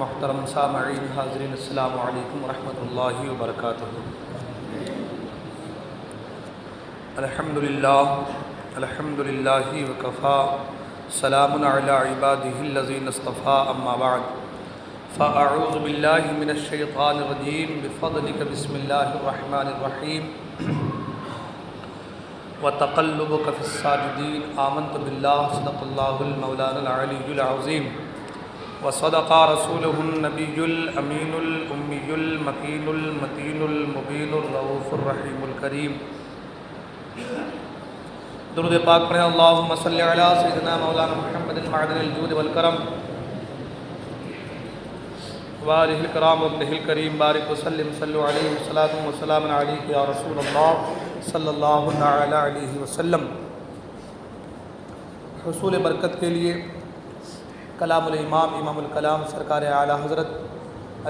محترم سامعین حاضرین، السلام علیکم ورحمۃ اللہ وبرکاتہ۔ الحمدللہ وکفا، سلام علی عبادہ الذین اصطفیٰ، اما بعد فاعوذ باللہ من الشیطان الرجیم بفضلک بسم اللہ الرحمن الرحیم وتقلبک فی الساجدین، آمنت باللہ صدق اللہ المولانا العلی العظیم وصدق رسوله النبی الامین الامی المکین المتین المبین الرؤوف الرحیم الکریم۔ درود پاک پڑھیں، اللہم صلی علی سیدنا مولانا محمد معدن الجود والکرم وآلہ الکرام وابنہ الکریم، بارک وسلم صلو علیہ وسلم وسلام علیہ یا رسول اللہ صلی اللہ علیہ وسلم۔ حصول برکت کے لیے کلام الامام امام الکلام سرکار اعلیٰ حضرت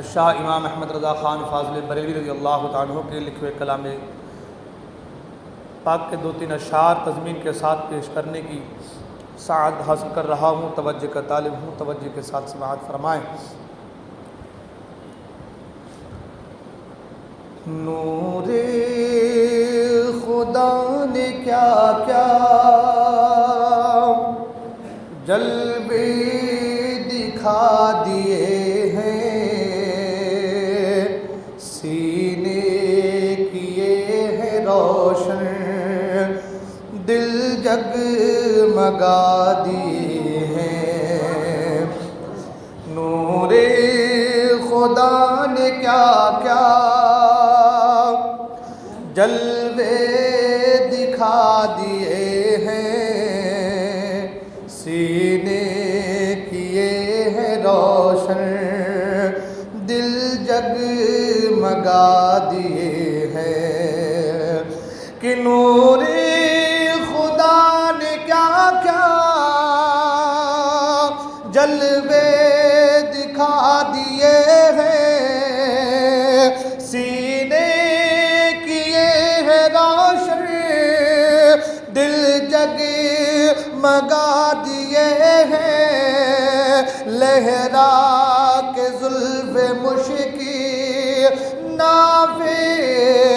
الشاہ امام احمد رضا خان فاضل بریلوی رضی اللہ تعالیٰ عنہ کے لکھے کلام پاک کے 2-3 اشعار تضمین کے ساتھ پیش کرنے کی سعادت حاصل کر رہا ہوں، توجہ کا طالب ہوں، توجہ کے ساتھ سماعت فرمائیں۔ نور خدا نے کیا کیا جلوے دکھا دیے ہیں، سینے کیے ہیں روشن، دل جگمگا دیے ہیں۔ نور خدا نے کیا کیا جلوے دکھا دیے ہیں، سینے کیے ہیں روشن، دل جگمگا دیے ہیں۔ کہ نور خدا نے کیا کیا جلوے دکھا دیے ہیں، سینے کیے ہیں روشن، دل جگمگا دیے ہیں۔ لہرا کے زلف مشکی نافے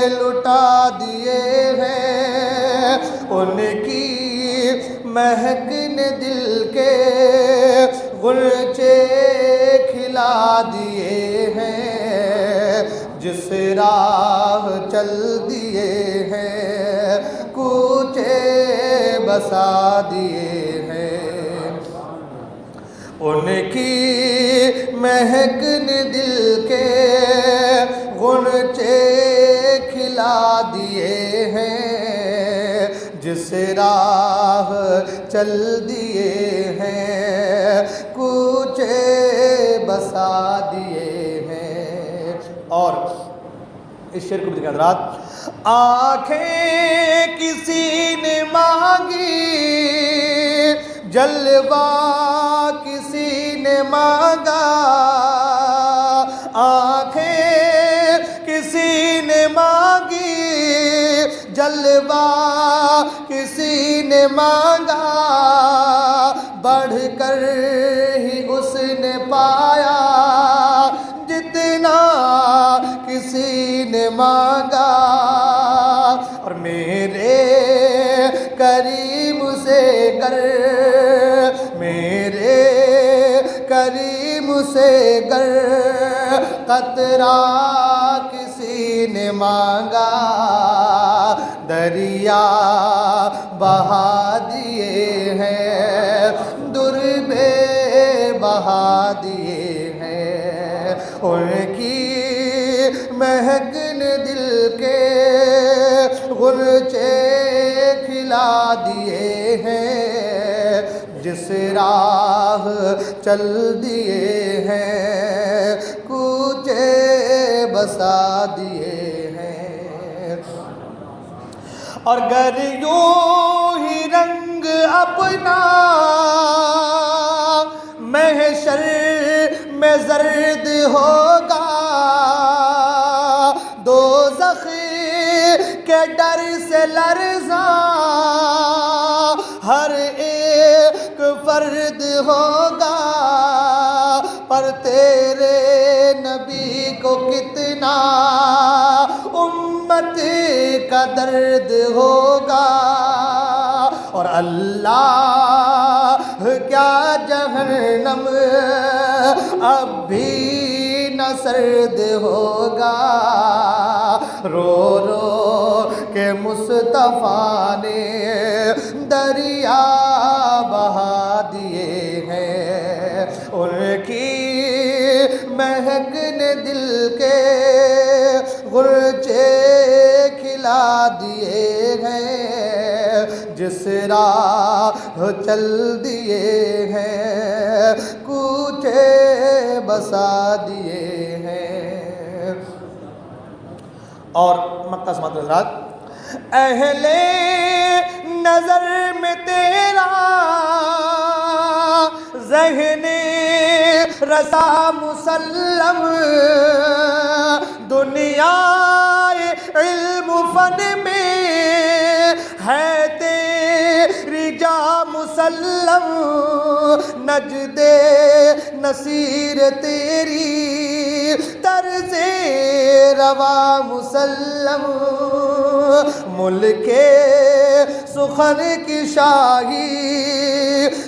لٹا دیے ہیں، ان کی مہک نے دل کے غنچے کھلا دیے ہیں۔ جس راہ چل دیے ہیں، کوچے بسا دیے ہیں، ان کی مہک نے دل کے غنچے کھلا دیے ہیں۔ جس راہ چل دیے ہیں، کوچے بسا دیے ہیں۔ اور اس شعر کو بھی دیکھیں حضرات۔ آنکھیں کسی نے مانگی، جلوہ کسی نے مانگا، آنکھیں کسی نے مانگی، جلوہ کسی نے مانگا، بڑھ کر ہی اس نے پایا جتنا کسی نے مانگا۔ اور میرے کریم سے گر، میرے کریم سے گر قطرہ کسی نے مانگا، دریا بہا دیے ہیں، در بے بہا دیے ہیں، ان کی مہک نے دل کے غنچے کھلا دیے ہیں۔ جس راہ چل دیے ہیں، کوچے بسا دیے ہیں۔ اور گر یوں ہی رنگ اپنا محشر میں زرد ہوگا، دوزخ کے ڈر سے لرزاں ہر ایک فرد ہوگا، پر تیرے نبی کو کتنا امت کا درد ہوگا، اور اللہ کیا جہنم اب بھی نہ سرد ہوگا۔ رو رو کے مصطفیٰ نے دریا بہا دیے ہیں، ان کی مہک نے دل کے غنچے کھلا دیے ہیں، جس راہ چل دیے ہیں کوچے بسا دیے ہیں۔ اور مکہ سماعت حضرات، اہل نظر میں تیرا ذہن رسا مسلم، دنیا علم فن میں ہے تیری جا مسلم، نجد نصیر تیری طرز روا مسلم، ملک سخن کی شاہی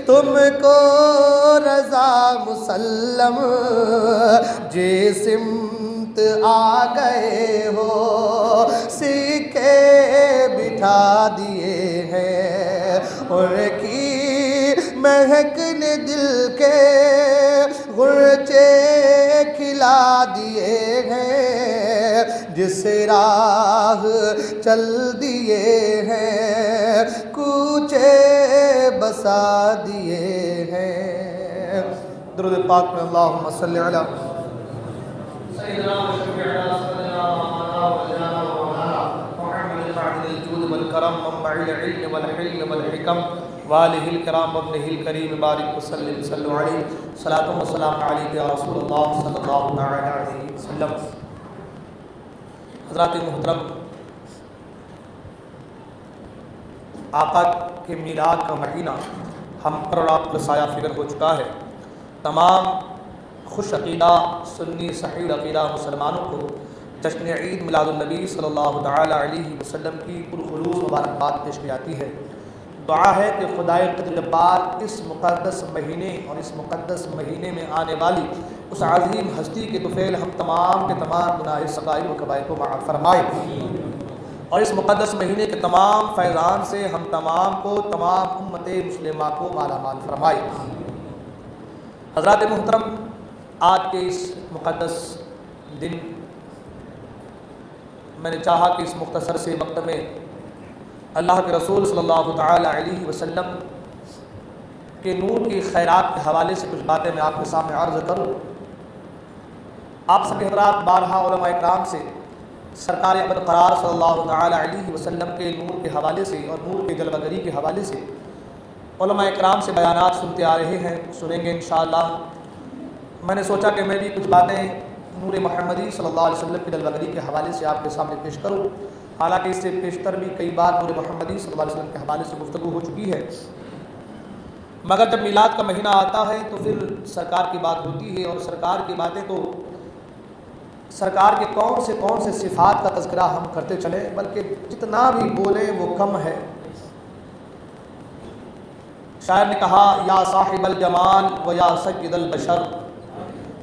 تم کو رضا مسلم، جس سمت آ گئے ہو سکے بٹھا دیے ہیں، ان کی مہک نے دل کے غنچے کھلا دیے ہیں، جس راہ چل دیے ہیں کوچے بسا دیے ہیں۔ درود پاک میں اللہم صلی علی سیدنا و شفیعنا سیدنا مولانا محمد معدن الجود والکرم منبع العلم والحلم والحکم والہ الکرام وابنہ الکریم بارک وسلم صلو علیہ صلاۃ و سلام علیک یا رسول اللہ صلی اللہ علیہ وسلم۔ حضرات محترم، آقا کے میلاد کا مہینہ ہم پر اور آپ کا سایہ فکر ہو چکا ہے۔ تمام خوش عقیدہ سنی صحیح عقیدہ مسلمانوں کو جشن عید میلاد النبی صلی اللہ تعالی علیہ وسلم کی پرخلوص مبارکباد پیش کی جاتی ہے۔ دعا ہے کہ خدائے قدر جبار اس مقدس مہینے اور اس مقدس مہینے میں آنے والی اس عظیم ہستی کے طفیل ہم تمام کے تمام گناہ صغائر و کبائر کو معاف فرمائے، اور اس مقدس مہینے کے تمام فیضان سے ہم تمام کو تمام امت مسلمہ کو مالا مال فرمائے۔ حضرات محترم، آج کے اس مقدس دن میں نے چاہا کہ اس مختصر سے وقت میں اللہ کے رسول صلی اللہ تعالی علیہ وسلم کے نور کی خیرات کے حوالے سے کچھ باتیں میں آپ کے سامنے عرض کروں۔ آپ سب حضرات بارہا علماء اکرام سے سرکار ابد قرار صلی اللہ تعالی علیہ وسلم کے نور کے حوالے سے اور نور کے جلوہ گری کے حوالے سے علماء اکرام سے بیانات سنتے آ رہے ہیں، سنیں گے انشاءاللہ۔ میں نے سوچا کہ میں بھی کچھ باتیں نور محمدی صلی اللہ علیہ وسلم کی جلوہ گری کے حوالے سے آپ کے سامنے پیش کروں، حالانکہ اس سے پیشتر بھی کئی بار نور محمدی صلی اللہ علیہ وسلم کے حوالے سے گفتگو ہو چکی ہے، مگر جب میلاد کا مہینہ آتا ہے تو پھر سرکار کی بات ہوتی ہے، اور سرکار کی باتیں تو سرکار کے کون سے صفات کا تذکرہ ہم کرتے چلیں، بلکہ جتنا بھی بولیں وہ کم ہے۔ شاعر نے کہا یا صاحب الجمال و یا سید البشر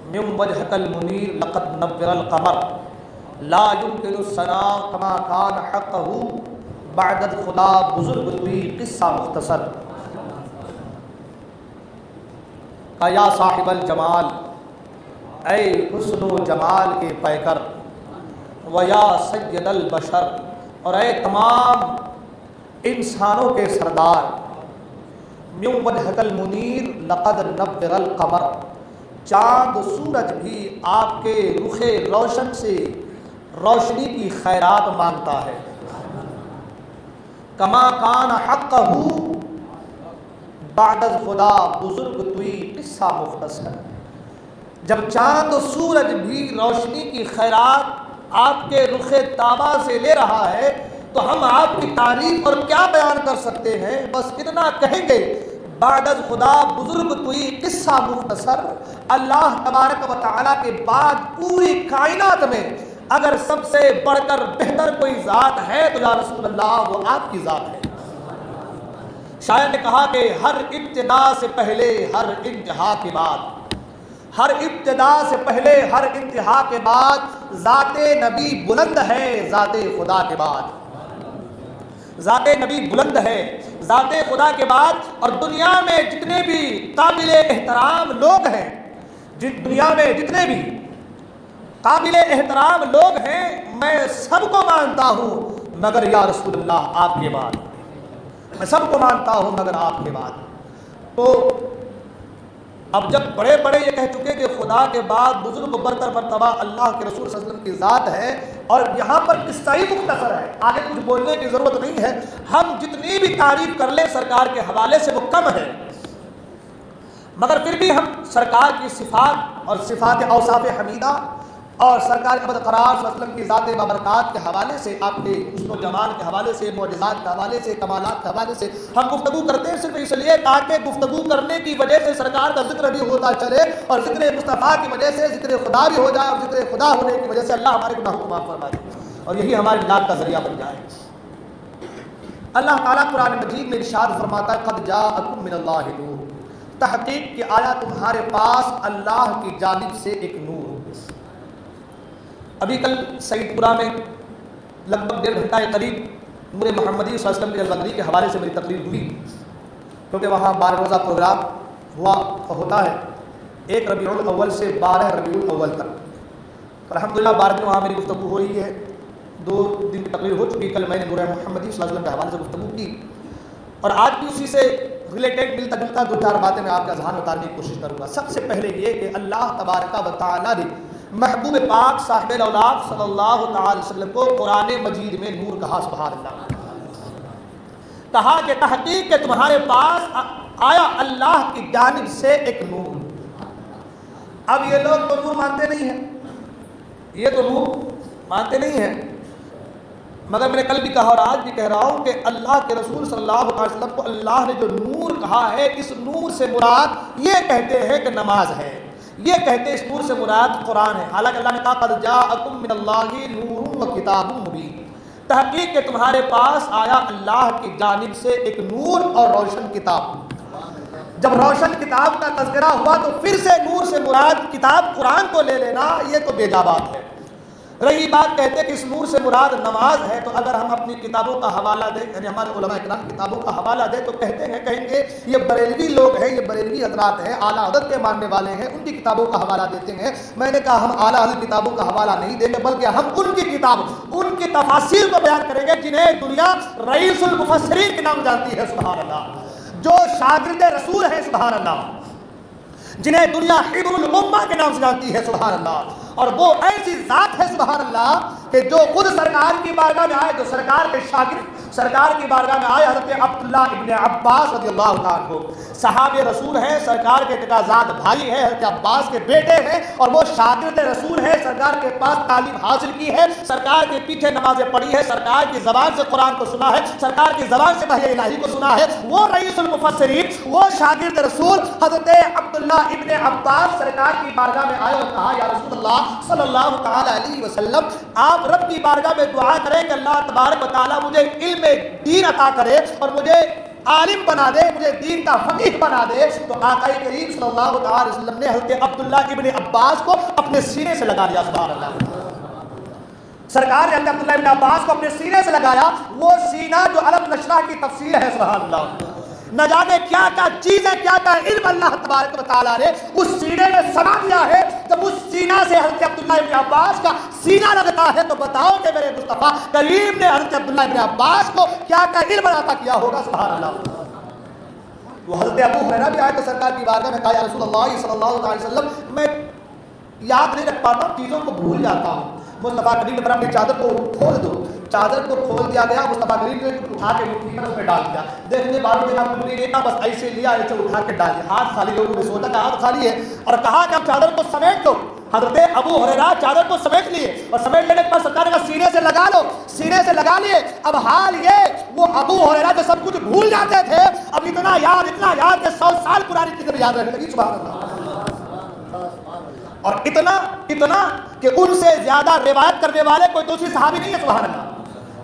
من وجهك المنیر لقد نور القمر لا يمكن الثناء كما كان حقه بعد خدا بزرگ ہوئی قصہ مختصر کا یا صاحب الجمال، اے حسن و جمال کے پیکر، و یا سید البشر، اور اے تمام انسانوں کے سردار، من وجهك المنیر لقد نور القمر، چاند سورج بھی آپ کے رخ روشن سے روشنی کی خیرات مانگتا ہے۔ کما کان حقہ بعد خدا بزرگ توئی قصہ مختصر، جب چاند و سورج بھی روشنی کی خیرات آپ کے رخ تابہ سے لے رہا ہے تو ہم آپ کی تعریف اور کیا بیان کر سکتے ہیں، بس اتنا کہیں گے بعد از خدا بزرگ کوئی قصہ مختصر، اللہ تبارک و تعالیٰ کے بعد پوری کائنات میں اگر سب سے بڑھ کر بہتر کوئی ذات ہے تو یا رسول اللہ وہ آپ کی ذات ہے۔ شاعر نے کہا کہ ہر ابتدا سے پہلے ہر انتہا کے بعد، ہر ابتدا سے پہلے ہر انتہا کے بعد ذات نبی بلند ہے ذات خدا کے بعد، ذات نبی بلند ہے ذات خدا کے بعد۔ اور دنیا میں جتنے بھی قابل احترام لوگ ہیں، دنیا میں جتنے بھی قابل احترام لوگ ہیں، میں سب کو مانتا ہوں مگر یا رسول اللہ آپ کے بعد، میں سب کو مانتا ہوں مگر آپ کے بعد۔ تو اب جب بڑے بڑے یہ کہہ چکے کہ خدا کے بعد بزرگ برتر مرتبہ اللہ کے رسول صلی اللہ علیہ وسلم کی ذات ہے، اور یہاں پر قصہ ہی مختصر ہے، آگے کچھ بولنے کی ضرورت نہیں ہے، ہم جتنی بھی تعریف کر لیں سرکار کے حوالے سے وہ کم ہے، مگر پھر بھی ہم سرکار کی صفات اور صفات اوصاف حمیدہ اور سرکار ابد قرار صلی اللہ علیہ وسلم کی ذات بابرکات کے حوالے سے، آپ کے حسن و جمال کے حوالے سے، معجزات کے حوالے سے، کمالات کے حوالے سے ہم گفتگو کرتے ہیں صرف اس لیے تاکہ گفتگو کرنے کی وجہ سے سرکار کا ذکر بھی ہوتا چلے، اور ذکر مصطفیٰ کی وجہ سے ذکر خدا بھی ہو جائے، اور ذکر خدا ہونے کی وجہ سے اللہ ہمارے گناہوں کو معاف فرما دے اور یہی ہمارے نجات کا ذریعہ بن جائے۔ اللہ تعالیٰ قرآن مجید میں ارشاد فرماتا ہے قد جاءکم من اللہ نور، تحقیق کہ آیا تمہارے پاس اللہ کی جانب سے ایک نور۔ ابھی کل سعید پورہ میں لگ بھگ 1.5 گھنٹہ کے قریب نور محمدی صلی اللہ علیہ وسلم کے جلوہ کے حوالے سے میری تقریر ہوئی، کیونکہ وہاں 12 روزہ پروگرام ہوتا ہے 1 ربیع الاول سے 12 ربیع الاول تک۔ الحمدللہ 12 دن وہاں میری گفتگو ہو رہی ہے، 2 دن کی تقریر ہو چکی۔ کل میں نے نور محمدی صلی اللہ علیہ وسلم کے حوالے سے گفتگو کی، اور آج بھی اسی سے ریلیٹڈ ملتا جلتا 2-4 باتیں میں آپ کا ذہن اتارنے کی کوشش کروں گا۔ سب سے پہلے یہ کہ اللہ تبارک و تعالیٰ نے محبوب پاک صاحب الاولاد صلی اللہ تعالی وسلم کو قرآن مجید میں نور کہا، سبحان اللہ، کہا کہ تحقیق کہ تمہارے پاس آیا اللہ کی جانب سے ایک نور۔ اب یہ لوگ تو نور مانتے نہیں ہیں، یہ تو نور مانتے نہیں ہیں، مگر میں نے کل بھی کہا اور آج بھی کہہ رہا ہوں کہ اللہ کے رسول صلی اللہ علیہ وسلم کو اللہ نے جو نور کہا ہے، اس نور سے مراد یہ کہتے ہیں کہ نماز ہے، یہ کہتے ہیں اس نور سے مراد قرآن ہے۔ حالانکہ اللہ نے کہا قد جاءکم من اللہ نور و کتاب مبین، تحقیق کہ تمہارے پاس آیا اللہ کی جانب سے ایک نور اور روشن کتاب۔ جب روشن کتاب کا تذکرہ ہوا تو پھر سے نور سے مراد کتاب قرآن کو لے لینا یہ تو بے جا بات ہے۔ رہی بات کہتے کہ اس نور سے مراد نماز ہے، تو اگر ہم اپنی کتابوں کا حوالہ دیں، یعنی ہمارے علماء کرام کتابوں کا حوالہ دیں تو کہیں گے یہ بریلوی لوگ ہیں، یہ بریلوی حضرات ہیں، اعلیٰ حضرت کے ماننے والے ہیں، ان کی کتابوں کا حوالہ دیتے ہیں۔ میں نے کہا ہم اعلیٰ حضرت کتابوں کا حوالہ نہیں دیں گے، بلکہ ہم ان کی کتاب، ان کی تفاسیر کو بیان کریں گے جنہیں دنیا رئیس المفسرین کے نام جانتی ہے، سبحان اللہ، جو شاگرد رسول ہیں، سبحان اللہ، جنہیں دنیا حبر الامہ کے نام سے جانتی ہے، سبحان اللہ، اور وہ ایسی ذات ہے، سبحان اللہ، کہ جو خود سرکار کی بارگاہ میں آئے، جو سرکار کے شاگرد سرکار کی بارگاہ میں آئے، حضرت عبداللہ ابن عباس رضی اللہ تعالیٰ عنہ صحابہ رسول ہیں، سرکار کے تقاضات بھائی ہیں، حضرت عباس کے بیٹے ہیں، اور وہ شاگرد رسول ہیں، سرکار کے پاس تعلیم حاصل کی ہے، سرکار کے پیچھے نمازیں پڑھی ہے، سرکار کی زبان سے قرآن کو سنا ہے، سرکار کی زبان سے وحی الہی کو سنا ہے۔ وہ رئیس المفسرین، وہ شاگرد رسول حضرت عبداللہ ابن عباس سرکار کی بارگاہ میں آئے اور کہا یا رسول اللہ صلی اللہ تعالی علیہ وسلم، آپ رب کی بارگاہ میں دعا کریں کہ اللہ تبارک و تعالیٰ مجھے علم دین عطا کرے اور مجھے عالم بنا دے، مجھے دین کا فقیہ بنا دے۔ تو آقا کریم صلی اللہ تعالی وسلم نے حضرت عبداللہ ابن عباس کو اپنے سینے سے لگا دیا، سبحان اللہ، سرکار نے حضرت عبداللہ ابن عباس کو اپنے سینے سے لگایا، وہ سینہ جو علم نشرہ کی تفسیر ہے، سبحان اللہ، نہ جانے کیا کیا چیزیں، کیا کیا علم اللہ تبارک و تعالیٰ نے اس سینے میں سما دیا ہے۔ جب اس سینہ سے حضرت عبداللہ ابن عباس کا سینہ لگتا ہے تو بتاؤ کہ میرے مصطفیٰ کریم نے حضرت عبداللہ ابن عباس کو کیا کیا علم عطا کیا ہوگا، سبحان اللہ۔ وہ حضرت ابو ہریرہ بھی آئے تو سرکار کی بارگاہ میں کہا یا رسول اللہ صلی اللہ علیہ وسلم، میں یاد نہیں رکھ پاتا ہوں، چیزوں کو بھول جاتا ہوں۔ مصطفیٰ کریم نے فرمایا اپنی چادر کو کھول دو، چادر کو کھول دیا گیا، مصطفیٰ کریم نے اٹھا کے مٹھی میں اس میں ڈال دیا، دیکھنے بعد میں آپ نے دیکھا بس ایسے لیا، ایسے اٹھا کے ڈال دیا، ہاتھ خالی، لوگوں نے سوچا کہ ہاتھ خالی ہے، اور کہا کہ آپ چادر کو سمیٹ لو۔ حضرت ابو ہریرہ چادر کو سمیٹ لیے، اور سمیٹ لینے کے بعد سرکار نے کہا سینے سے لگا لو، سینے سے لگا لیے۔ اب حال یہ وہ ابو ہریرہ جو سب کچھ بھول جاتے تھے اب اتنا یاد کہ 100 سال پرانی چیزیں یاد رہنے لگی. سبحان اللہ. اور اتنا کہ ان سے زیادہ روایت کرنے والے کوئی دوسری صحابی نہیں ہے. سبحان اللہ.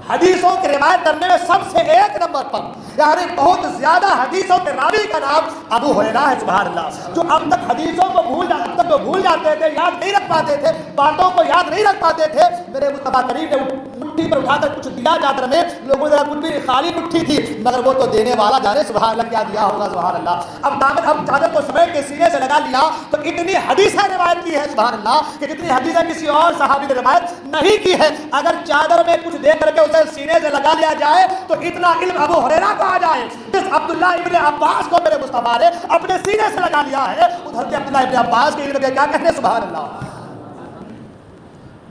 حدیثوں کی روایت کرنے میں سب سے ایک نمبر پر یعنی بہت زیادہ حدیثوں کے راوی کا نام ابو ہریرہ ہے. سبحان اللہ. جو اب تک حدیثوں کو بھول جاتے تھے, یاد نہیں رکھ پاتے تھے, باتوں کو یاد نہیں رکھ پاتے تھے, میرے مصطفیٰ کریم نے مٹھی پر اٹھا کر کچھ دیا چادر میں, لوگوں نے کچھ بھی خالی مٹھی تھی مگر وہ تو دینے والا جانے سبحان اللہ کیا دیا ہوگا. سبحان اللہ. اب چادر کو سمیٹ کے سینے سے لگا لیا تو اتنی حدیثیں روایت کی ہے سبحان اللہ کہ جتنی حدیثیں کسی اور صحابی نے روایت نہیں کی ہے. اگر چادر میں کچھ دے کر کے اسے سینے سے لگا لیا جائے تو اتنا علم ابو ہریرہ کو آ جائے جس عبداللہ ابن عباس کو میرے مصطفیٰ نے اپنے سینے سے لگا لیا ہے. ادھر عبداللہ ابن عباس کے علم کے کیا کہنے سبحان اللہ.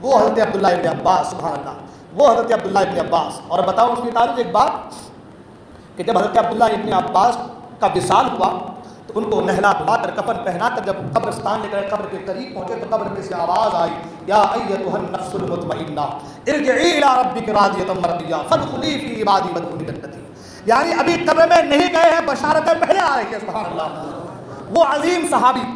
وہ حضرت عبداللہ ابن عباس سبحان اللہ, وہ حضرت عبداللہ ابن عباس. اور بتاؤ اس کی تعریف ایک بات کہ جب حضرت عبداللہ ابن عباس کا وصال ہوا تو ان کو نہلا دھلا کر کفن پہنا کر جب قبرستان لے کر قبر کے قریب پہنچے تو قبر میں سے آواز آئی یا ایتھا النفس المطمئنہ ارجعی الی ربک راضیۃ مرضیہ فادخلی فی عبادی وادخلی جنتی. یعنی ابھی قبر میں نہیں گئے ہیں, بشارتیں پہلے آ رہی ہے سبحان اللہ. وہ عظیم صحابی,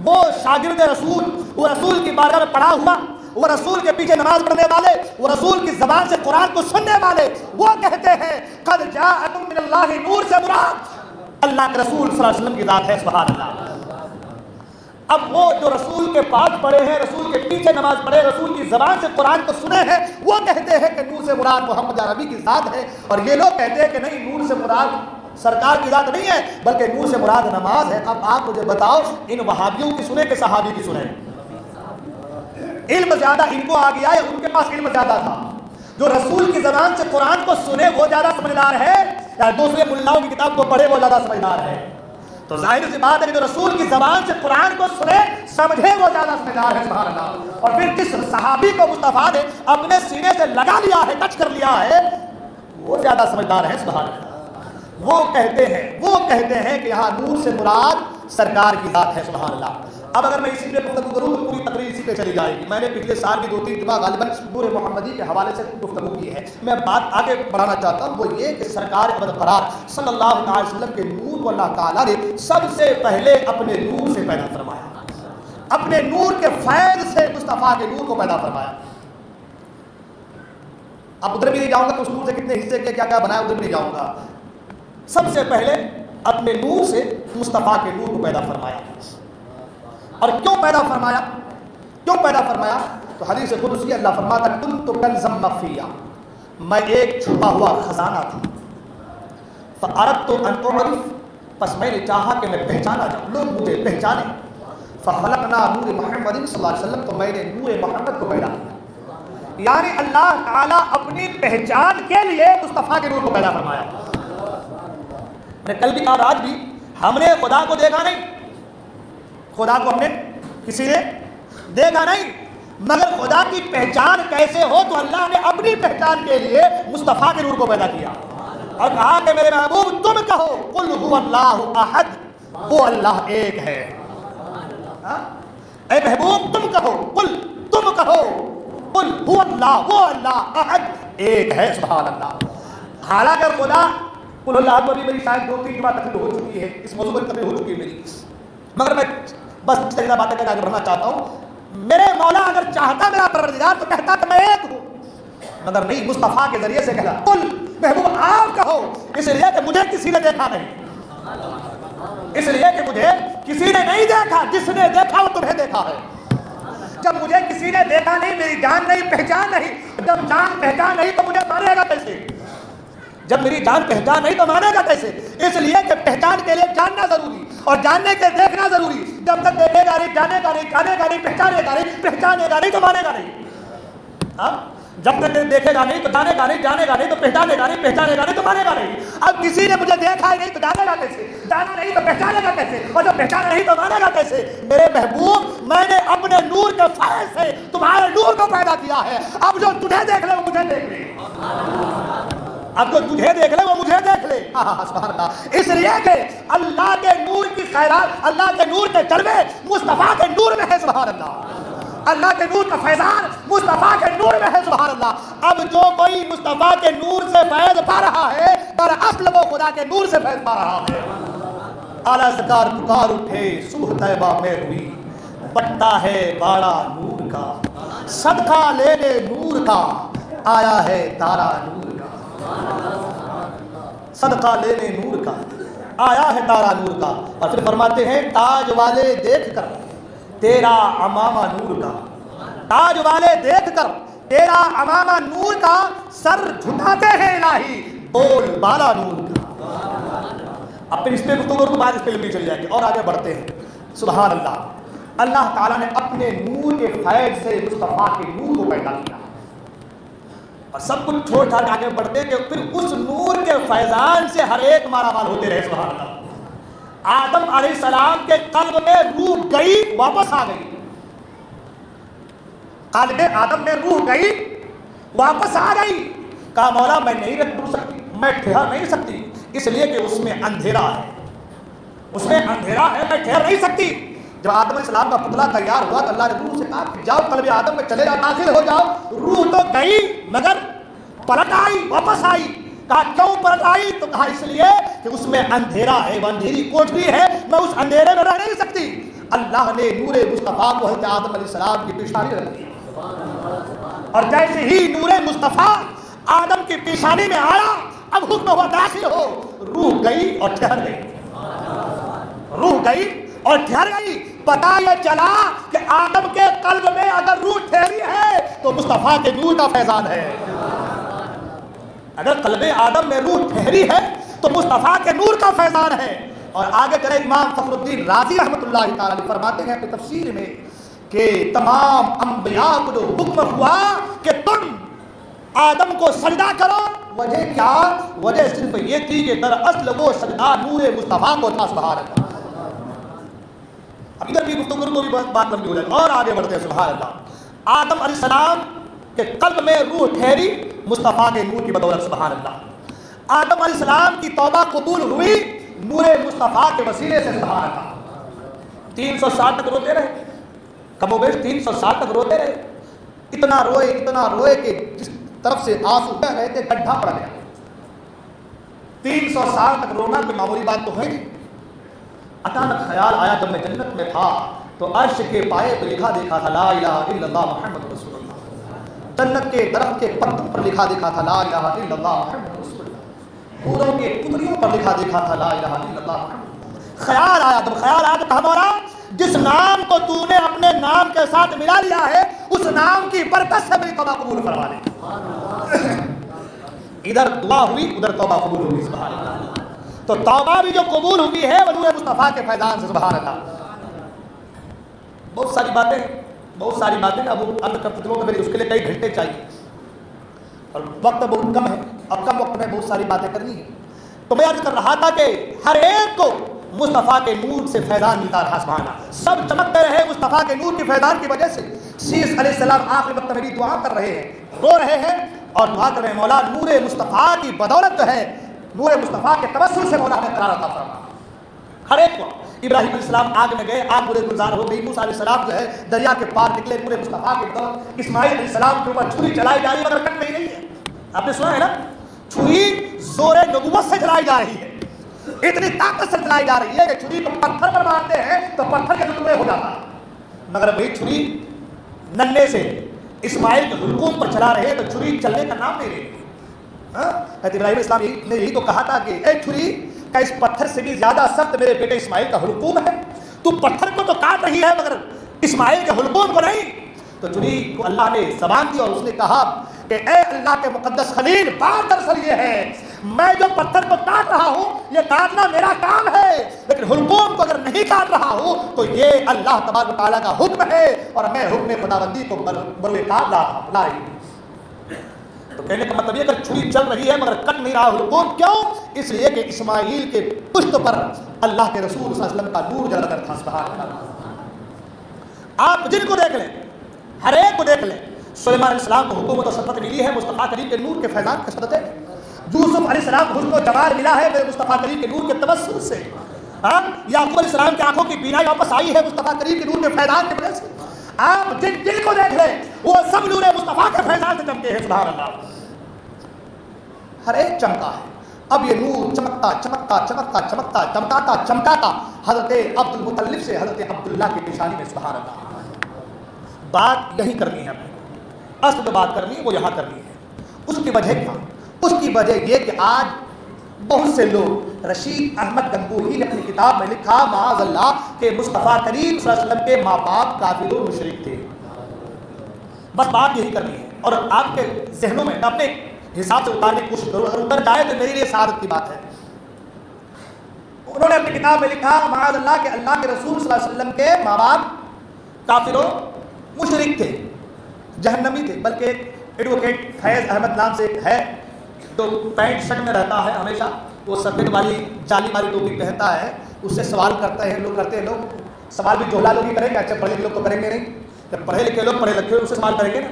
وہ شاگرد رسول, وہ رسول کی بارگاہ میں پڑھا ہوا, وہ رسول کے پیچھے نماز پڑھنے والے, وہ رسول کی زبان سے قرآن کو سننے والے, وہ کہتے ہیں قد جاءکم من اللہ نور سے مراد اللہ کے رسول صلی اللہ علیہ وسلم کی ذات ہے سبحان اللہ. اب وہ جو رسول کے پاس پڑھے ہیں, رسول کے پیچھے نماز پڑھے, رسول کی زبان سے قرآن کو سنے ہیں, وہ کہتے ہیں کہ نور سے مراد محمد عربی کی ذات ہے. اور یہ لوگ کہتے ہیں کہ نہیں, نور سے مراد سرکار کی ذات نہیں ہے بلکہ نور سے مراد نماز ہے. اب آپ مجھے بتاؤ ان وہابیوں کی سنیں کہ صحابی کی سنیں؟ علم زیادہ ان کو آ گیا ہے, ان کے پاس علم زیادہ تھا. جو رسول کی زبان سے قرآن کو سنے وہ زیادہ سمجھدار ہے یا دوسرے ملاؤں کی کتاب کو پڑھے وہ زیادہ سمجھدار ہے؟ تو ظاہر سی بات ہے کہ جو رسول کی زبان سے قرآن کو سنے سمجھے وہ زیادہ سمجھدار ہے سبحان اللہ. اور پھر جس صحابی کو مصطفیٰ نے اپنے سینے سے لگا لیا ہے, ٹچ کر لیا ہے, وہ زیادہ سمجھدار ہے سبحان اللہ. وہ کہتے ہیں کہ یہاں نور سے مراد سرکار کی ذات ہے سبحان اللہ. اب اگر میں اسی پہ گفتگو کروں تو پوری تقریر اسی پہ چلی جائے گی. میں نے پچھلے سال کی 2-3 جمعہ غالباً نور محمدی کے حوالے سے گفتگو کی ہے. میں بات آگے بڑھانا چاہتا ہوں, وہ یہ کہ سرکار قرار صلی اللہ علیہ وسلم کے نور کو اللہ تعالیٰ نے سب سے پہلے اپنے نور سے پیدا فرمایا, اپنے نور کے فیض سے مصطفیٰ کے نور کو پیدا فرمایا. اب ادھر بھی نہیں جاؤں گا کہ اس نور سے کتنے حصے کے کیا کیا بنایا, ادھر بھی نہیں جاؤں گا. سب سے پہلے اپنے نور سے مصطفیٰ کے نور کو پیدا فرمایا. اور کیوں پیدا فرمایا؟ تو حدیث قدسی اللہ فرماتا کنت کنزا مخفیا, میں ایک چھپا ہوا خزانہ تھا. فاردت ان اعرف, پس میں نے چاہا کہ میں پہچانا جاؤں, لوگ مجھے پہچانے. فخلقنا نور محمد صلی اللہ علیہ وسلم, تو میں نے نور محمد کو پیدا کیا. یعنی اللہ تعالیٰ اپنی پہچان کے لیے مصطفیٰ کے نور کو پیدا فرمایا. میں نے کل بھی کہا, آج بھی, ہم نے خدا کو دیکھا نہیں, خدا کو ہم نے کسی نے دیکھا نہیں, مگر خدا کی پہچان کیسے ہو تو اللہ نے اپنی پہچان کے لیے مصطفیٰ کے نور کو پیدا کیا اور کہا کہ میرے محبوب تم کہو قل هو اللہ احد, وہ اللہ ایک ہے. اے محبوب تم کہو قل هو اللہ, وہ اللہ احد ایک ہے سبحان اللہ. حالانکہ خدا قل اللہ پر بھی میری شاید 2-3 بار تقریر ہو چکی ہے, اس موضوع پر تقریر ہو چکی ہے میری, مگر میں بس تجربہ باتیں کر کے آگے بڑھنا چاہتا ہوں. میرے مولا اگر چاہتا میرا پروردگار تو کہتا کہ میں ایک ہوں, مگر نہیں, مصطفیٰ کے ذریعے سے کہا قل محبوب آپ کہو, اس لیے کہ مجھے کسی نے دیکھا نہیں, اس لیے کہ مجھے کسی نے نہیں دیکھا, جس نے دیکھا وہ تمہیں دیکھا ہے. جب مجھے کسی نے دیکھا نہیں, میری جان نہیں, پہچان نہیں, جب جان پہچان نہیں تو مجھے مانے گا کیسے؟ جب میری جان پہچان نہیں تو مانے گا کیسے؟ اس لیے کہ پہچان کے لیے جاننا ضروری اور جاننے کے دیکھنا ضروری. جب تک دیکھے گا نہیں, جانے گا نہیں, جانے گا نہیں, پہچانے گا نہیں تو مانے گا نہیں. جب تک دیکھے گا نہیں تو جانے گا نہیں, جانے گا نہیں تو پہچانے گا نہیں, پہچانے گا نہیں تو مانے گا نہیں. اب کسی نے مجھے دیکھا ہی نہیں تو جانے گا کیسے, جانا نہیں تو پہچانے گا کیسے, اور جب پہچانا نہیں تو مانے گا کیسے؟ میرے محبوب میں نے اپنے نور کے فیض سے تمہارے نور کو پیدا کیا ہے. اب جو تجھے دیکھ لے وہ مجھے دیکھ لے, اب جو تجھے دیکھ لے وہ مجھے دیکھ لے. سبحان اللہ. اس لیے کہ اللہ کے نور کی خیرات, اللہ کے نور کے جلوے مصطفیٰ کے نور میں ہے سبحان اللہ. اللہ کے نور کا فیضان مصطفیٰ کے نور میں ہے سبحان اللہ. اب جو کوئی مصطفیٰ کے نور سے فیض پا رہا ہے, پر اصل وہ خدا کے نور سے فیض پا رہا ہے۔ اعلیٰ سرکار پکار اٹھے صبح طیبہ میں ہوئی، بٹتا ہے باڑا نور کا، صدقہ لینے نور کا آیا ہے تارا نور کا، صدقہ لینے نور کا آیا ہے تارا نور کا۔ اور پھر فرماتے ہیں تاج والے دیکھ کر تیرا امامہ نور کا، تاج والے دیکھ کر تیرا امامہ نور کا، سر جھکاتے ہیں الہی بول بالا نور کا۔ اب پھر اس پہ گفتگو کے بعد اس پہ لمبی چل جائے گی اور آگے بڑھتے ہیں۔ سبحان اللہ، اللہ تعالیٰ نے اپنے نور کے فیض سے مصطفیٰ کے نور کو پیدا کیا، اور سب کچھ چھوڑ چھاڑ کے آگے بڑھتے کہ پھر اس نور کے فیضان سے ہر ایک مارا مال ہوتے رہے۔ سبحان اللہ، آدم علیہ السلام کے قلب میں روح گئی واپس آ گئی، قلب آدم میں روح گئی واپس آ گئی۔ کہا مولا میں نہیں رک سکتی، میں ٹھہر نہیں سکتی، اس لیے کہ اس میں اندھیرا ہے، اس میں اندھیرا ہے، میں ٹھہر نہیں سکتی۔ جب آدم علیہ السلام کا پتلا تیار ہوا تو اللہ نے روح سے کہا کہ جاؤ قلب آدم میں چلے جاؤ، داخل ہو جاؤ۔ روح تو گئی مگر پلٹ آئی، واپس آئی۔ کہا کیوں پلٹ آئی؟ تو کہا اس لیے کہ اس میں اندھیرا ہے، وہ اندھیری کوٹری ہے، میں اس اندھیرے میں رہ نہیں سکتی۔ اللہ نے نور مصطفیٰ کو حضرت آدم علیہ السلام کی پیشانی رکھ دی، اور جیسے ہی نور مصطفیٰ آدم کی پیشانی میں آیا، اب حکم ہوا داخل ہو۔ روح گئی اور ٹھہر گئی، روح گئی اور ٹھہر گئی۔ پتا یہ چلا کہ آدم کے قلب میں اگر روح ٹھہری ہے تو مصطفیٰ کے نور کا فیضان ہے، اگر قلب آدم میں روح ٹھہری ہے تو مصطفیٰ کے نور کا فیضان ہے۔ اور آگے چلے امام فخر الدین رازی رحمۃ اللہ تعالی فرماتے ہیں اپنی تفسیر میں کہ تمام انبیاء کو جو حکم ہوا کہ تم آدم کو سجدہ کرو، وجہ کیا؟ وجہ صرف یہ تھی کہ دراصل وہ سجدہ نور مصطفیٰ کو تھا۔ سبحان اللہ، اب ادھر بھی گفتگو کو بھی بات لمبی ہو جائے اور آگے بڑھتے ہیں۔ سبحان اللہ، آدم علیہ السلام کے قلب میں روح ٹھہری مصطفیٰ کے نور کی بدولت۔ سبحان اللہ، آدم علیہ السلام کی توبہ قبول ہوئی نور مصطفیٰ کے وسیلے سے۔ سبحان اللہ، 300 سال تک روتے رہے، کم و بیش 300 سال تک روتے رہے، اتنا روئے کہ جس طرف سے آنسو بہ رہے تھے گڈھا پڑ گیا۔ 300 سال تک رونا کوئی معمولی بات تو ہے نہیں۔ اچانک خیال آیا جب میں جنت میں تھا تو عرش کے پائے پہ لکھا دیکھا تھا لا الہ الا اللہ محمد رسول اللہ، جنت کے درخت کے پتوں پر لکھا دیکھا تھا لا الہ الا اللہ محمد رسول اللہ، پھولوں کے پتریوں پر لکھا دیکھا تھا لا الہ الا اللہ محمد۔ خیال آیا، جب خیال آیا تو کہا مولا جس نام کو تو نے اپنے نام کے ساتھ ملا لیا ہے اس نام کی برکت سے میری توبہ قبول فرما لے۔ ادھر دعا ہوئی ادھر توبہ قبول ہوئی۔ سبحان اللہ، تو توبہ بھی جو قبول ہوئی ہے وہ نور مصطفیٰ کے فیضان سے۔ سبحان اللہ، بہت ساری باتیں اب میرے اس کے لیے کئی گھنٹے چاہیے اور وقت بہت کم ہے، اب کم وقت میں بہت ساری باتیں کرنی ہے۔ تو میں عرض کر رہا تھا کہ ہر ایک کو مصطفیٰ کے نور سے فیضان ملتا رہا۔ سبحان اللہ، سب چمکتے رہے مصطفیٰ کے نور کے فیضان کی وجہ سے۔ سیس علیہ السلام آخری وقت میں بھی دعا کر رہے ہیں، رو رہے ہیں اور دعا کر رہے ہیں مولا نور مصطفیٰ کی بدولت ہے، نور مصطفیٰ کے توسل سے مولا نے قرار عطا فرما۔ ہر ایک کو ابراہیم علیہ السلام آگ میں گئے، آگ بڑے گلزار ہو گئی، موسیٰ علیہ السلام جو ہے دریا کے پار نکلے نور مصطفیٰ کے بدولت۔ اسماعیل علیہ السلام کے اوپر چھری چلائی جا رہی ہے مگر کٹ نہیں رہی ہے، آپ نے سنا ہے نا، چھری زور نبوت سے چلائی جا رہی ہے، اتنی طاقت سے چلائی جا رہی ہے کہ چھری کو پتھر پر مارتے ہیں تو پتھر کے ٹکڑے ہو جاتا ہے، مگر وہی چھری ننے سے اسماعیل کے حلقوم پر چلا رہے تو چھری چلنے کا نام نہیں رہی۔ حضرت ابراہیم اسلام نے یہی تو کہا تھا کہ اے چھری کا اس پتھر سے بھی زیادہ سخت میرے بیٹے اسماعیل کا حلقوم ہے، تو پتھر کو تو کاٹ رہی ہے مگر اسماعیل کے حلقوم کو نہیں۔ تو چھری کو اللہ نے زبان دی اور اس نے کہا کہ اے اللہ کے مقدس خلیل، بات دراصل یہ ہے میں جو پتھر کو کاٹ رہا ہوں یہ کاٹنا میرا کام ہے، لیکن حلقوم کو اگر نہیں کاٹ رہا ہوں تو یہ اللہ تبارک و تعالیٰ کا حکم ہے اور میں حکم خداوندی کو بروئے کار لا رہی ہوں۔ تو کہنے کا مطلب یہ کہ چھری چل رہی ہے مگر کٹ نہیں رہا حلقوم، کیوں؟ اس لیے کہ اسماعیل کے پشت پر اللہ کے رسول صلی اللہ علیہ وسلم کا نور جل کر تھا۔ سبحان اللہ، آپ جن کو دیکھ لیں، ہر ایک کو دیکھ لیں، سلیمان علیہ السلام کو حکومت و سلطنت ملی ہے مصطفیٰ کریم کے نور کے فیضان کے صدقے، یوسف علیہ السلام کو حسن و جمال ملا ہے میرے مصطفیٰ کریم کے نور کے توسل سے، یعقوب علیہ السلام کی آنکھوں کی بینائی واپس آئی ہے مصطفیٰ کریم کے نور کے فیضان کی وجہ سے۔ آپ جن جن کو دیکھ لیں وہ سب نور مصطفیٰ کے فیضان سے چمکے ہیں۔ سبحان اللہ، ہر ایک چمکا ہے، اب یہ نور چمکتا چمکتا چمکتا چمکتا چمکاتا چمکاتا حضرت عبد المطلب سے حضرت عبداللہ کی پیشانی میں. سبحان اللہ. بات یہی کرنی ہے اپنے اصل جو بات کرنی ہے وہ یہاں کرنی ہے. اس کی وجہ کیا؟ اس کی وجہ یہ کہ آج بہت سے لوگ، رشید احمد گنگوہی نے اپنی کتاب میں لکھا معاذ اللہ کہ مصطفیٰ کریم صلی اللہ علیہ وسلم کے ماں باپ کافر و مشرک تھے. بس بات یہی کرنی ہے اور آپ کے ذہنوں میں اپنے حساب سے اتارنے کی کوشش کرو. اگر اتر جائے تو میرے لیے سعادت کی بات ہے. انہوں نے اپنی کتاب میں لکھا معاذ اللہ کہ اللہ کے رسول صلی اللہ علیہ وسلم کے ماں باپ کافر و مشرک تھے، جہنمی تھے. بلکہ ایک ایڈوکیٹ فیض احمد نام سے ایک ہے جو پینٹ شرٹ میں رہتا ہے ہمیشہ، وہ سفید والی جالی والی ٹوپی پہنتا ہے. اس سے سوال کرتے ہیں لوگ سوال بھی جوہلا لوگ ہی کریں گے. اچھا پڑھے لکھے لوگ تو کریں گے نہیں، جب پڑھے لکھے لوگ پڑھے لکھے اس سے سوال کریں گے نا.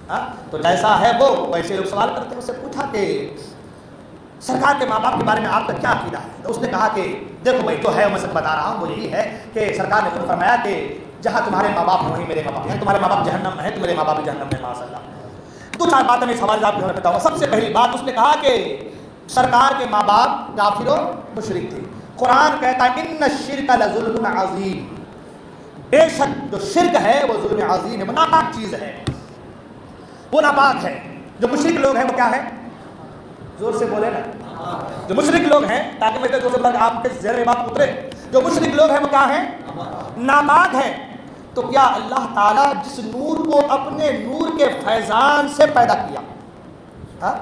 ہاں تو جیسا ہے وہ ویسے لوگ سوال کرتے ہیں. اس سے پوچھا کہ سرکار کے ماں باپ کے بارے میں آپ کا کیا عقیدہ ہے؟ تو اس نے کہا کہ دیکھو بھائی جو ہے میں سب بتا رہا ہوں وہ یہی ہے کہ سرکار نے خود فرمایا کہ جہاں تمہارے ماں باپ ہیں وہیں میرے ماں باپ ہیں. تمہارے ماں باپ جہنم میں ہیں تو میرے ماں باپ بھی جہنم میں. ماشاء اللہ. دو چار باتیں میں اس حوالے سے آپ کو بتاؤں گا. سب سے پہلی بات اس نے کہا کہ سرکار کے ماں باپ کافر و مشرک تھے. قرآن کہتا ہے ان الشرک لظلم عظیم، بے شک جو شرک ہے وہ ظلم عظیم ہے، وہ ناپاک چیز ہے، وہ ناپاک ہے. جو مشرک لوگ ہیں وہ کیا ہے؟ زور سے بولے نا. جو مشرک لوگ ہیں تاکہ میں جو سے آپ کے ذہن میں بات اترے، جو مشرک لوگ ہیں وہ کیا ہیں؟ ناپاک ہیں. تو کیا اللہ تعالیٰ جس نور کو اپنے نور کے فیضان سے پیدا کیا، ہاں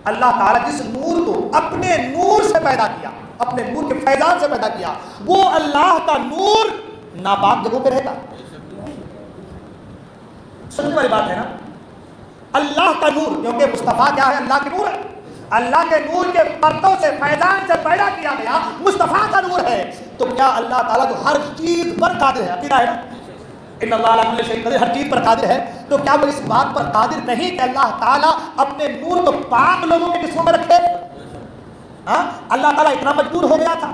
اللہ تعالیٰ جس نور کو اپنے نور سے پیدا کیا، اپنے نور کے فیضان سے پیدا کیا، وہ اللہ کا نور ناپاک جگہوں پہ رہتا؟ سننے والی بات ہے نا. اللہ کا نور، کیونکہ مصطفیٰ کیا ہے؟ اللہ کے نور ہے. اللہ کے نور کے پردوں سے فیضان سے پیدا کیا گیا مصطفیٰ کا نور ہے. تو کیا اللہ تعالیٰ جو ہر چیز پر قادر ہے، عقیدہ ہے نا ان اللہ علی کل شیء قدیر، ہر چیز پر قادر ہے. تو کیا وہ اس بات پر قادر نہیں کہ اللہ تعالیٰ اپنے نور کو پاک لوگوں کے جسموں میں رکھے؟ ہاں اللہ تعالیٰ اتنا مجبور ہو گیا تھا،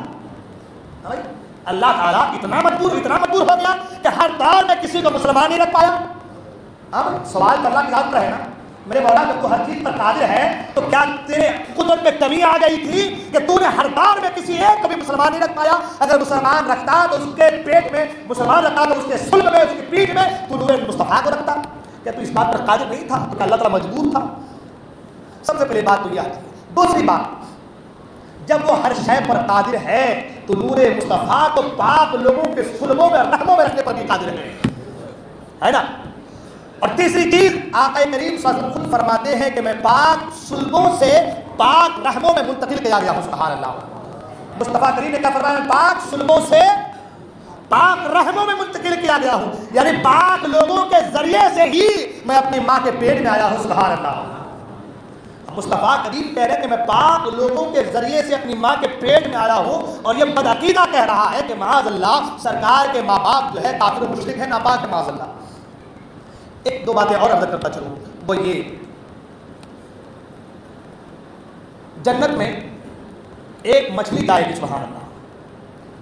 اللہ تعالیٰ اتنا مجبور ہو گیا کہ ہر دور میں کسی کو مسلمان نہیں رکھ پایا. اب سوال تو اللہ کی ذات پر ہے نا. میرے مولا جب تو ہر چیز پر قادر ہے تو کیا تیرے قدرت میں کمی آ گئی تھی کہ تو نے ہر دور میں کسی ایک کو بھی مسلمان نہیں رکھ پایا؟ اگر مسلمان رکھتا تو اس کے پیٹ میں مسلمان رکھتا تو اس کے صلب میں، اس کی پیٹھ میں تو نور مصطفیٰ کو رکھتا. کیا تو اس بات پر قادر نہیں تھا؟ تو اللہ تعالیٰ مجبور تھا. سب سے پہلی بات تو یہ آتی ہے. دوسری بات، جب وہ ہر شے پر قادر ہے تو نور مصطفیٰ کو پاک لوگوں کے صلبوں میں رحموں میں رکھنے پر بھی قادر ہے نا. اور تیسری چیز آقا کریم صلی اللہ علیہ وسلم خود فرماتے ہیں کہ میں پاک صلبوں سے پاک رحموں میں منتقل کیا گیا ہوں. سبحان اللہ. مصطفیٰ کریم نے کیا فرمایا؟ پاک صلبوں سے پاک رحموں میں منتقل کیا گیا ہوں، یعنی پاک لوگوں کے ذریعے سے ہی میں اپنی ماں کے پیٹ میں آیا ہوں. سبحان اللہ. مصطفیٰ کریم کہہ رہے ہیں کہ میں پاک لوگوں کے ذریعے سے اپنی ماں کے پیٹ میں آیا ہوں، اور یہ بدعقیدہ کہہ رہا ہے کہ معاذ اللہ سرکار کے ماں باپ جو ہے کافر و مشرک ہے، ناپاک ہے. معاذ اللہ. ایک دو باتیں اور عرض کرتا چلوں. وہ یہ جنت میں ایک مچھلی جائے گی. سبحان اللہ.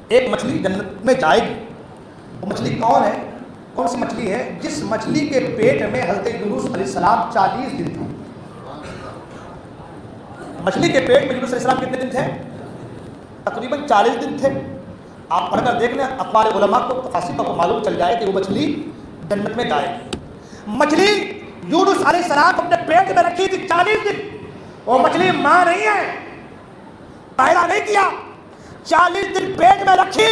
ایک مچھلی جنت میں جائے گی. وہ مچھلی کون ہے؟ کون سی مچھلی ہے؟ جس مچھلی کے پیٹ میں حضرت یونس علیہ السلام 40 دن تھے. مچھلی کے پیٹ میں یونس علیہ السلام کتنے دن تھے؟ تقریباً 40 دن تھے. آپ پڑھ کر دیکھ لیں اقوال علماء کو، تفاسیر کو معلوم چل جائے کہ وہ مچھلی جنت میں جائے گی. مچھلی یونس علیہ السلام اپنے پیٹ میں رکھی تھی 40 دن. وہ مچھلی ماں نہیں ہے، پیدا نہیں کیا. 40 دن پیٹ میں رکھی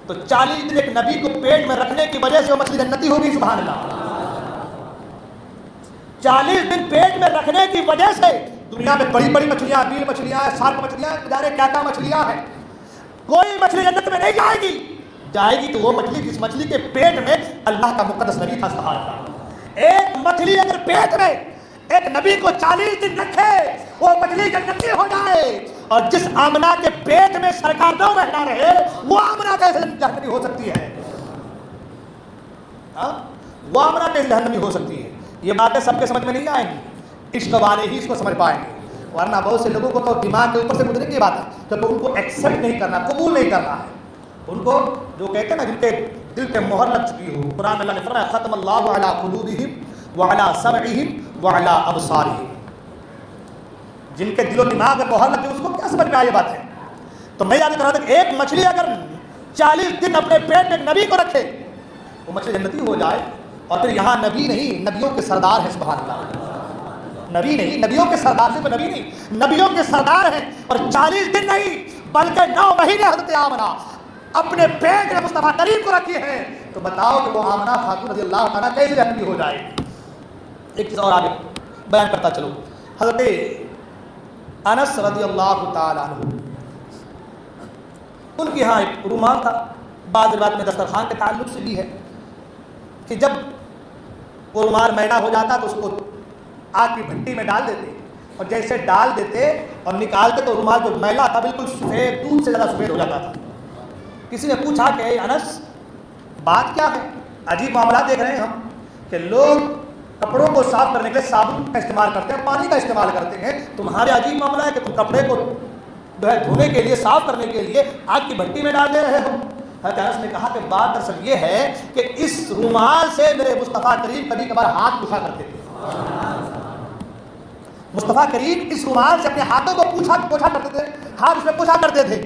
تو 40 دن ایک نبی کو پیٹ میں رکھنے کی وجہ سے وہ مچھلی جنتی ہوگی. سبحان اللہ. 40 دن پیٹ میں رکھنے کی وجہ سے دنیا میں بڑی بڑی مچھلیاں، بیل مچھلیاں، سارک مچھلیاں، جانے کیا کیا مچھلیاں ہیں، کوئی مچھلی جنت میں نہیں جائے گی. جائے گی تو وہ مچھلی جس مچھلی کے پیٹ میں اللہ کا مقدس نبی تھا. سبحان اللہ. ایک مچھلی اگر پیٹ میں ایک نبی کو 40 دن رکھے وہ مچھلی جنتی ہو جائے، اور جس آمنہ کے پیٹ میں سرکار 9 مہینہ رہے وہ آمنہ کیسے جہنمی ہو سکتی ہے؟ وہ آمنہ کیسے جہنمی ہو سکتی ہے؟ یہ باتیں سب کے سمجھ میں نہیں آئیں گی، عشق والے ہی اس کو سمجھ پائیں گے. ورنہ بہت سے لوگوں کو تو دماغ کے اوپر سے گزرنے کی بات ہے کہ ان کو ایکسیپٹ نہیں کرنا، قبول نہیں کرنا ہے. ان کو جو کہتے ہیں نا جن کے دل پہ مہر لگ چکی ہو. قرآن اللہ نے فرمایا ختم اللہ علی قلوبہم وعلی سمعہم وعلی ابصارہم. جن کے دل و دماغ میں مہر لگتی ہے اس کو کیا سمجھ میں آئی بات ہے؟ تو میں یاد کر رہا تھا کہ ایک مچھلی اگر 40 دن اپنے پیٹ میں ایک نبی کو رکھے وہ مچھلی جنتی ہو جائے. اور پھر یہاں نبی نہیں نبیوں کے سردار ہیں, سبحان اللہ, نبی نہیں نبیوں کے سردار, صرف نبی نہیں نبیوں کے سردار ہیں, اور 40 دن نہیں بلکہ 9 مہینے حضرت آمنہ اپنے پیٹ میں مصطفیٰ کریم کو رکھی ہے. تو بتاؤ کہ وہ آمنہ خاتون رضی اللہ عنہ کیسے جنتی ہو جائے. ایک چیز اور آگے بیان کرتا چلو. حضرت انس رضی اللہ تعالیٰ عنہ ان کے یہاں ایک رومال تھا, بعض روایت میں دسترخوان کے تعلق سے بھی ہے کہ جب وہ رومال میلا ہو جاتا تو اس کو آگ کی بھٹی میں ڈال دیتے, اور جیسے ڈال دیتے اور نکالتے تو رومال جو میلا تھا بالکل سفید, دودھ سے زیادہ سفید ہو جاتا تھا. کسی نے پوچھا کہ اے انس بات کیا ہے, عجیب معاملات دیکھ رہے ہیں ہم کہ لوگ کپڑوں کو صاف کرنے کے لیے صابن کا استعمال کرتے ہیں, پانی کا استعمال کرتے ہیں, تمہارے عجیب معاملہ ہے کہ تم کپڑے کو جو ہے دھونے کے لیے, صاف کرنے کے لیے آگ کی بھٹی میں ڈال دے رہے ہو. حضرت انس نے کہا کہ بات دراصل یہ ہے کہ اس رومال سے میرے مصطفیٰ کریم کبھی کبھار ہاتھ پوچھا کرتے تھے. مصطفیٰ کریم اس رومال سے اپنے ہاتھوں کو پوچھا کرتے تھے, ہاتھ اس میں پوچھا کرتے تھے.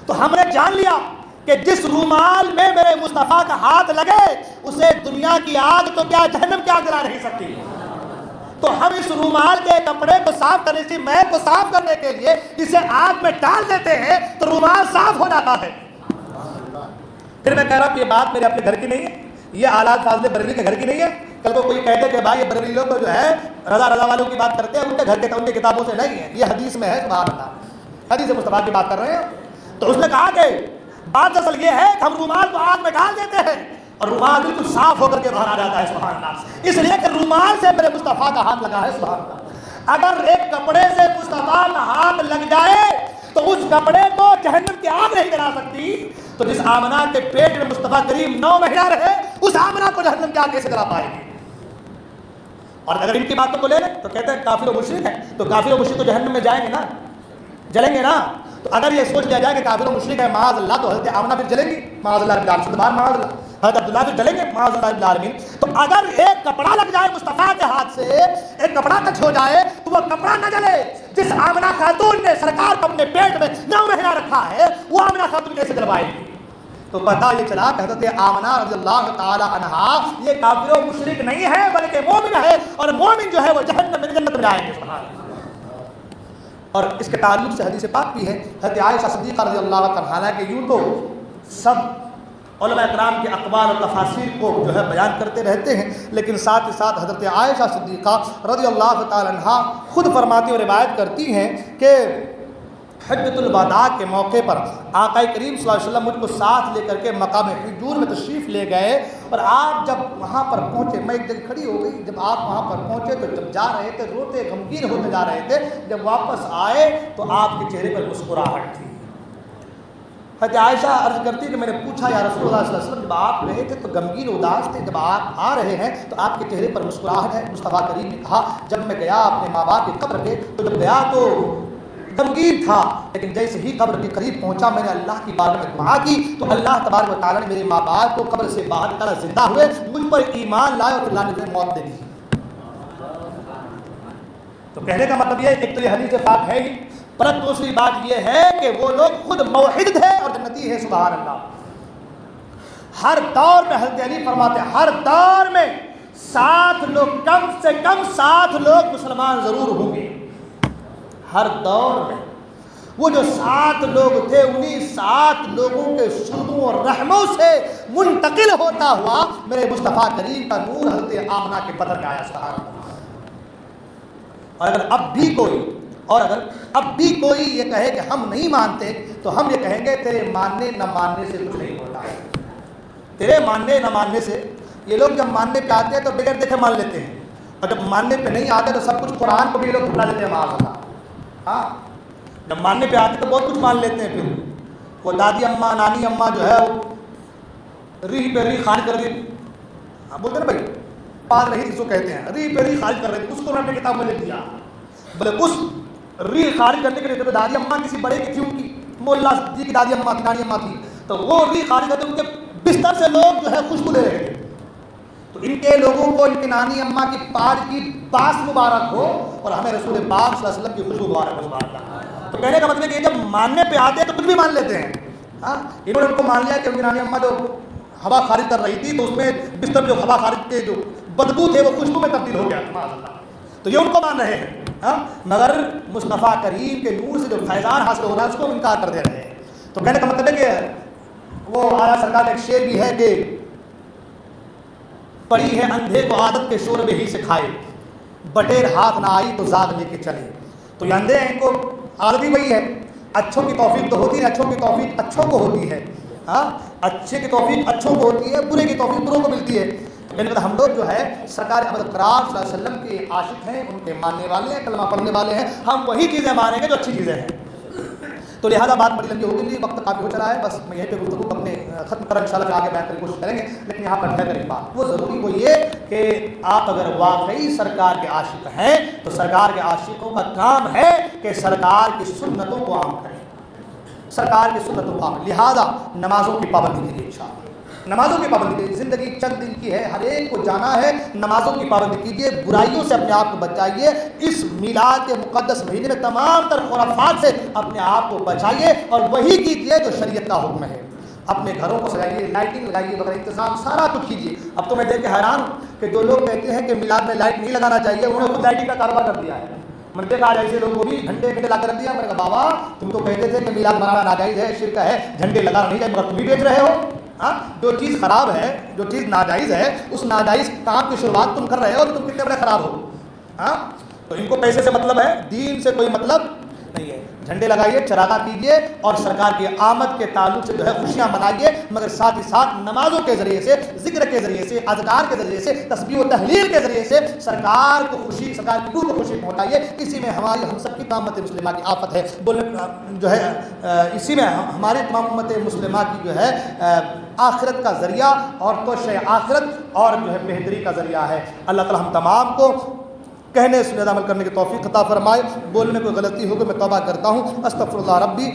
تو ہم نے جان لیا کہ جس رومال میں میرے مصطفیٰ کا ہاتھ لگے اسے دنیا کی آگ تو کیا جہنم کی آگ جلا نہیں سکتی. تو ہم اس رومال کے کپڑے کو صاف کرنے سے, میل کو صاف کرنے کے لیے اسے آگ میں ڈال دیتے ہیں تو رومال صاف ہو جاتا ہے. پھر میں کہہ رہا ہوں کہ یہ بات میرے اپنے گھر کی نہیں ہے, یہ آلات فاضل بریلوی کے گھر کی نہیں ہے. کل کو کوئی کہتے کہ بھائی یہ بریلوی لوگ جو ہے رضا والوں کی بات کرتے ہیں, ان کے گھر کے ان کی کتابوں سے نہیں ہے, یہ حدیث میں ہے, سبحان اللہ, حدیث مصطفیٰ کی بات کر رہے ہیں. تو اس نے کہا کہ بات اصل یہ ہے کہ ہم رومال کو آگ میں ڈال دیتے ہیں اور رومال بالکل صاف ہو کر کے باہر آ جاتا ہے, سبحان اللہ, اس لیے کہ رومال سے میرے مصطفیٰ کا ہاتھ لگا ہے, سبحان اللہ. اگر ایک کپڑے سے مصطفیٰ کا ہاتھ لگ جائے تو اس کپڑے کو جہنم کی آگ نہیں جلا سکتی. تو جس آمنہ کے پیٹ میں مصطفیٰ کریم 9 مہینہ رہے اس آمنہ کو جہنم کی آگ کیسے جلا پائے گی. اور اگر ان کی باتوں کو لے لیں تو کہتے ہیں کافر و مشرک ہے, تو کافر و مشرک تو جہنم میں جائیں گے نا, جلیں گے نا. تو اگر یہ سوچ لیا جائے کہ کافر و مشرک ہے معاذ اللہ, تو حضرت آمنہ پھر جلیں گی معاذ اللہ رب العالمین, معاذ اللہ, حضرت عبداللہ پھر جلیں گے معاذ اللہ رب العالمین. تو اگر ایک کپڑا لگ جائے مصطفیٰ کے ہاتھ سے, ایک کپڑا ٹچ ہو جائے تو وہ کپڑا نہ جلے. جس آمنہ خاتون نے سرکار کو اپنے پیٹ میں 9 مہینہ رکھا ہے وہ آمنہ خاتون کیسے جلوائے گی. تو پتہ یہ چلا کہ حضرت آمنہ رضی اللہ تعالی عنہا یہ کافر و مشرک نہیں ہے بلکہ مومن ہے, اور مومن جو ہے وہ جہنم میں جنت میں جائیں گے. اور اس کے تعلق سے حدیث پاک بھی ہے, حضرت عائشہ صدیقہ رضی اللہ تعالیٰ کہ یوں تو سب علماء اکرام کے اقوال اور تفاسیر کو جو ہے بیان کرتے رہتے ہیں, لیکن ساتھ ہی ساتھ حضرت عائشہ صدیقہ رضی اللہ تعالیٰ عنہا خود فرماتی اور روایت کرتی ہیں کہ حجۃ الوداع کے موقع پر آقا کریم صلی اللہ علیہ وسلم مجھ کو ساتھ لے کر کے مقام حجور میں تشریف لے گئے, اور آپ جب وہاں پر پہنچے, میں ایک جگہ کھڑی ہو گئی, جب آپ وہاں پر پہنچے تو جب جا رہے تھے روتے غمگین ہوتے جا رہے تھے, جب واپس آئے تو آپ کے چہرے پر مسکراہٹ تھی. حضرت عائشہ عرض کرتی کہ میں نے پوچھا یا رسول اللہ صلی اللہ علیہ وسلم جب آپ گئے تھے تو غمگین اداس تھے, جب آپ آ رہے ہیں تو آپ کے چہرے پر مسکراہٹ ہے. مصطفیٰ کریم نے کہا جب میں گیا اپنے ماں باپ کی قبر پہ تو جب گیا تو غمگین تھا, لیکن جیسے ہی قبر کے قریب پہنچا میں نے اللہ کی بارگاہ میں دعا کی تو اللہ تبارک و تعالیٰ نے میرے ماں باپ کو قبر سے باہر نکالا, زندہ ہوئے, مجھ پر ایمان لائے اور اللہ نے مجھے موت دے دی. تو کہنے کا مطلب یہ ہے ایک تو یہ حدیث پاک ہے ہی, پر دوسری بات یہ ہے کہ وہ لوگ خود موحد تھے اور جنتی ہے, سبحان اللہ. ہر دور میں حضرت علی فرماتے ہیں ہر دور میں 7 لوگ, کم سے کم 7 لوگ مسلمان ضرور ہوں گے. ہر دور میں وہ جو 7 لوگ تھے انہیں 7 لوگوں کے سودوں اور رحموں سے منتقل ہوتا ہوا میرے مصطفیٰ کریم کا نور حضرت آمنہ کے بدن میں آیا, سبحان اللہ. اور اگر اب بھی کوئی یہ کہے کہ ہم نہیں مانتے تو ہم یہ کہیں گے تیرے ماننے نہ ماننے سے کچھ نہیں ہوتا ہے. تیرے ماننے نہ ماننے سے, یہ لوگ جب ماننے پہ آتے ہیں تو بغیر دیکھے مان لیتے ہیں, اور جب ماننے پہ نہیں آتے تو سب کچھ قرآن کو بھی یہ لوگ بھلا دیتے ہیں معاذ اللہ. ہاں جب ماننے پہ آتے تو بہت کچھ مان لیتے ہیں. پھر وہ دادی اماں نانی اماں جو ہے وہ ری پہ ری خارج کر دی, بولتے نا بھائی پال رہی جس کو کہتے ہیں, ری پہ ری خارج کر رہے تھے, اس کو انہوں نے کتاب میں لکھ دیا. بولے اس ری خارج کرنے کے لیے تو دادی اماں کسی بڑے کی تھی, ان کی مولا جی کی دادی اماں تھی, نانی اماں تھی, تو وہ ری خارج کرتے ان کے بستر سے لوگ جو ہے خوشبو لے رہے تھے. تو ان کے لوگوں کو ان کی نانی اماں کی پاٹ کی باس مبارک ہو اور ہمیں رسول پاک صلی اللہ علیہ وسلم کی خوشبو مبارک ہو. تو کہنے کا مطلب یہ جب ماننے پہ آتے ہیں تو کچھ بھی مان لیتے ہیں. ہاں انہوں نے ان کو مان لیا کہ ان کی نانی اماں جو ہوا خارج کر رہی تھی تو اس میں بستر جو ہوا خارج کے جو بدبو تھے وہ خوشبو میں تبدیل ہو گیا. تو یہ ان کو مان رہے ہیں. مگر مصطفیٰ کریم کے نور سے جو فیضان حاصل ہو رہا ہے اس کو انکار کر دے رہے ہیں. تو کہنے کا مطلب ہے کہ وہ آیا سرکار کا ایک شعر بھی ہے کہ پڑی ہے اندھے کو عادت کے شوربے ہی سے کھائے، بٹیر ہاتھ نہ آئی تو زاغ لے کے چلے. تو یہ اندھے ہیں، ان کو عادت ہی وہی ہے. اچھوں کی توفیق تو ہوتی ہے، اچھوں کی توفیق اچھوں کو ہوتی ہے. اچھے کی توفیق اچھوں کو ہوتی ہے، برے کی توفیق بروں کو ملتی ہے. ہم لوگ جو ہے سرکار احمد کرام صلی اللہ علیہ وسلم کے عاشق ہیں، ان کے ماننے والے ہیں، کلمہ پڑھنے والے ہیں. ہم وہی چیزیں مانیں گے جو اچھی چیزیں ہیں. تو لہٰذا بات بڑی لمبی ہو گئی، وقت کافی ہو چلا ہے. بس میں یہیں پہ گفتگو اپنے ختم کر انشاءاللہ آگے بیان کرنے کی کوشش کریں گے. لیکن یہاں پر ہے ایک بات وہ ضروری وہ یہ کہ آپ اگر واقعی سرکار کے عاشق ہیں تو سرکار کے عاشقوں کا کام ہے کہ سرکار کی سنتوں کو عام کریں، سرکار کی سنتوں کو عام. لہٰذا نمازوں کی پابندی کیجیے انشاءاللہ. نمازوں کی پابندی کیجیے. زندگی چند دن کی ہے، ہر ایک کو جانا ہے. نمازوں کی پابندی کیجیے، برائیوں سے اپنے آپ کو بچائیے. اس میلاد کے مقدس مہینے میں تمام تر خرافات سے اپنے آپ کو بچائیے اور وہی کیجیے جو شریعت کا حکم ہے. اپنے گھروں کو سجائیے، لائٹنگ لگائیے وغیرہ، انتظام سارا کچھ کیجیے. اب تو میں دیکھ کے حیران ہوں کہ جو لوگ کہتے ہیں کہ میلاد میں لائٹ نہیں لگانا چاہیے انہوں نے خود لائٹنگ کا کاروبار کر دیا ہے. میں نے دیکھا ایسے لوگوں کو بھی گھنٹے لا کر رکھ دیا. میں نے کہا بابا تم تو کہتے تھے کہ میلاد منانا ناجائز ہے، شرک ہے، جھنڈے لگانا نہیں چاہیے، مگر تم بھی بیچ رہے ہو. جو چیز خراب ہے، جو چیز ناجائز ہے، اس ناجائز کام کی شروعات تم کر رہے ہو تو تم کتنے بڑے خراب ہو. تو ان کو پیسے سے مطلب ہے، دین سے کوئی مطلب نہیں ہے. جھنڈے لگائیے، چراغاں کیجیے اور سرکار کی آمد کے تعلق سے جو ہے خوشیاں منائیے، مگر ساتھ ہی ساتھ نمازوں کے ذریعے سے، ذکر کے ذریعے سے، اذکار کے ذریعے سے، تسبیح و تحلیل کے ذریعے سے سرکار کو خوشی، سرکار کی روح کو خوشی پہنچائیے. اسی میں ہماری ہم سب کی تمام امت مسلمہ کی آفت ہے جو ہے اسی میں ہماری تمام امت مسلمہ کی جو ہے آخرت کا ذریعہ اور توشہ آخرت اور جو ہے بہتری کا ذریعہ ہے. اللہ تعالی ہم تمام کو کہنے سننے عمل کرنے کی توفیق عطا فرمائے. بولنے میں کوئی غلطی ہو کہ میں توبہ کرتا ہوں. استغفر اللہ ربی